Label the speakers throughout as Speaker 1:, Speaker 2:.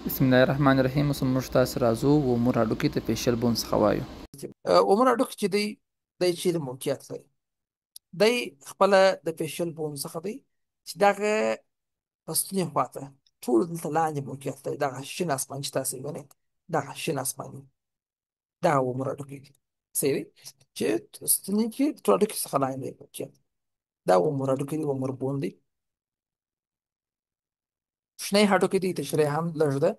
Speaker 1: بسم الله الرحمن الرحیم. اوس موږ تاسو راځو ومور هډوکي ته فیشل بون څخه وایو.
Speaker 2: عمر هډوکی چې دی چیرې موقعیت لري؟ دی خپله د فیشل بون څخه دی چې دغه په ستوني خواته ټول دلته لاندې موقعیت لري. دغه شین اسمان چې تاسې وینئ، دغه شین اسمان دی، دغه عمر هډوکی دی. صحیح دی چې ستوني کې ټول هډوکي څخه لاندې دی موقعیت. دا عمر هډوکی دی، عمر بون دی. شنی هډوکی دی، تشریح هم لږ ده.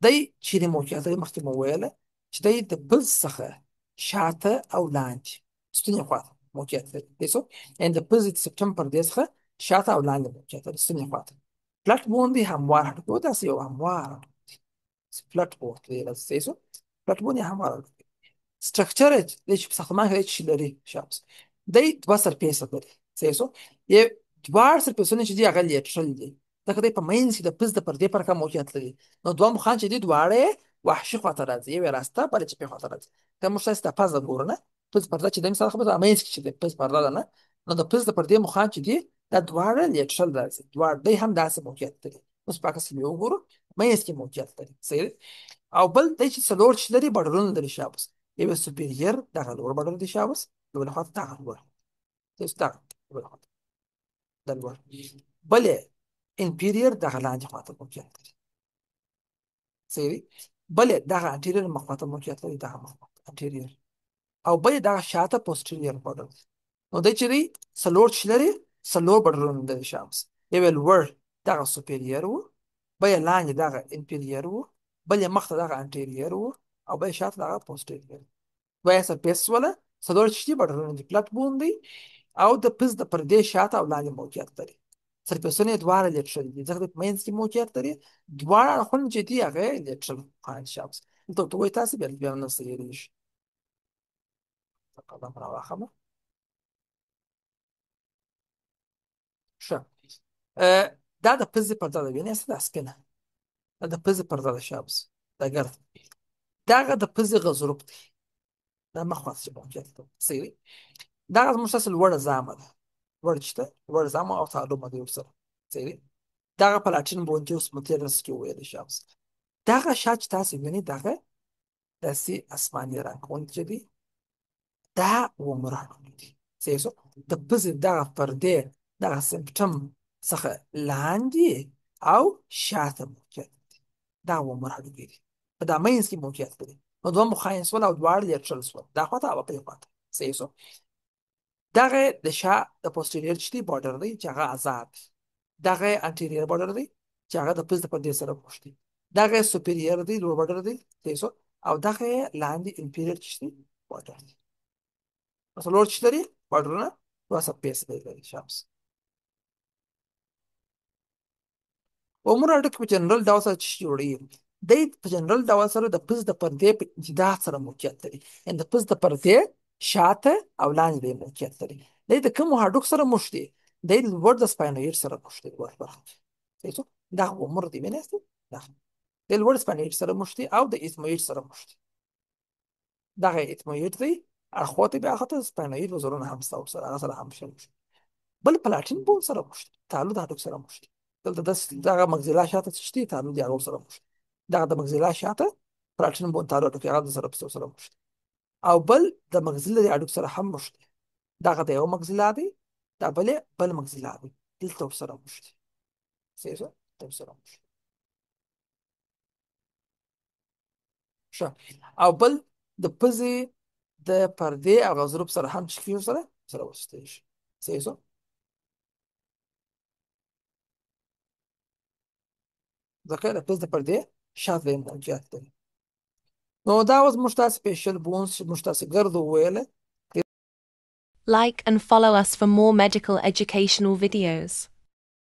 Speaker 2: دی چیرې موقعیت لري؟ مخکې مو ویله چې دی د پز څخه شاته او لاندې ستوني خواته موقعیت لري. دی څو یعنې د پزې د سپټم پردې څخه شاته او لاندې موقعیت لري، ستوني خواته. فلټ بون دی، هموار هډوکی و، داسې یو هموار هډوکی دی. فلټ بون دی، صحیح شو. فلټ بون یې هموار هډوکی دی. سټرکچر دی چې په ساختمان کې دی چې لري شابس، دی دوه سرفیسه لري. صحیح شو. دواړه سرفیسونه چې دي هغه لیټرل دي، ځکه دی په منځ کې د پز د پردې پر کم موقعیت لري. نو دوه مخان چې دي دواړه یې وحشي خواته راځي، یو یې راسته بله چپې خواته راځي. که موږ تاسې د پزه ګورو نه، پز پرده چې دی مثال خبره منځ کې چې دی پز پرده ده نه، نو د پز د پردې مخان چې دي دا دواړه لیټرل راځي، دواړه دی هم داسې موقعیت لري. اوس په عکس کې مې وګورو، منځ کې موقعیت لري. صحیح. او بل دی چې څلور چې لري بډرونه لري شابس. یو یې سوپیریر دغه لوړ بډر دی شابس، د بلې خواته دغه لوړ، دغه بله خواته د لوړ. بل یې انفیریر دغه لاندې خواته موقعیت لري. صحیح. بل یې دغه انټیریر مخ خواته موقعیت لري، دغه مخ خواته انټیریر. او بل یې دغه شاته پوسټیریر بډر دی. نو دی چې دی څلور چې لري، څلور بډرونه لري شابس. یو یې لوړ دغه سوپیریر و، بل یې لاندې دغه انفیریر و، بل یې مخ ته دغه انټیریر و، او بل یې شاته دغه پوسټیریر. دوه یې سرفیس وله، څلور چې دي بډرونه دي. پلټ بون دی او د پز د پردې شاته او لاندې موقعیت لري. سرفیسونه یې دواړه لیټرل دي، ځکه په منځ کې موقعیت لري. دواړه اړخونه چې دي هغه یې لیټرل خواهند شابس. دلته ورته وایي تاسې بیا نه سهېږي. قلم راواخلم. ښه. دا د پزې پرده ده، وینئ دا سپینه، دا د پزې پرده ده شابس، دا ګرد. دغه د پزې غضروف دی، دا مخ خواته چې موقعیت لري. صحیح. دغه زموږ ستاسې لوړه زامه ده، لوړ چې ده لوړ زامه او تعلومه دی ورسره. صحیح. دغه پلاټین بون چې اوس مو تېر درس کې وویلې شابس. دغه شا چې تاسې وینئ دغه داسې اسماني رنګ غوندې چې دی، دا عمر هډوکی دی. صحیح شو. د پزې دغه پردې دغه سمپټم څخه لاندې او شاته موقعیت دی، دا عمر هډوکی دی. په دا منځ کې موقعیت لري. نو دوه مخاین شول او دواړه لیټرل شول، دا خواته او بلې خواته. صحیح شو. دغه د شا د پوسټیریر چې دی بارډر دی چې هغه آزاد دی. دغه انټیریر بارډر دی چې هغه د پز د پردې سره پوښ دی. دغه سوپیریر دی، لوړ بارډر دی. صحیح شو. او دغه لاندې انفیریر چې دی بارډر دی. څلور چې لري بارډرونه دوه سرفیس لري شابس. عمر هډوکی په جنرال ډول سره چې جوړېږي، دی په جنرال ډول سره د پز د پردې په امتداد سره موقعیت لري، یعنې د پز د پردې شاته او لاندې دی موقعیت لري. دی د کومو هډوکو سره موښ دی؟ دی لوړ د سپاینویډ سره موښ دی، لوړ برخه. صحیح شو. دا عمر دی، وینئ دی لوړ سپاینویډ سره موښ دی او د ایتمویډ سره موښ دی. دغه ایتمویډ دی اړخواته بیا هغه ته سپاینویډ وزرونه هم شته ورسره، هغه سره هم شل. بل پلاټین بون سره موښ دی، تعلق د هډوکو سره موښ دی. دلته دغه مګزیلا شاته چې دی تعلق د هغو سره موښ دی. دغه د مګزیلا شاته پلاټین بون تعلق هډوکي هغه د سرپسو سره موښ دی. او بل د مګزیلري هډوکو سره هم موښ دی. دغه د یو مګزیلا دی، دا بل مګزیلا دی، دلته ورسره موښ دی. صحیح شو. دلته ورسره موښ دی. ښه. او بل د پزې د پردې او غضروف سره هم چې کېږي سره وسیږي. صحیح شو. ځکه د پز د پردې شاته یې موقعیت لري. نو دا اوس موږ تاسې فیشل بونز چې موږ تاسې ګرد وویله.
Speaker 3: Like and follow us for more medical educational videos.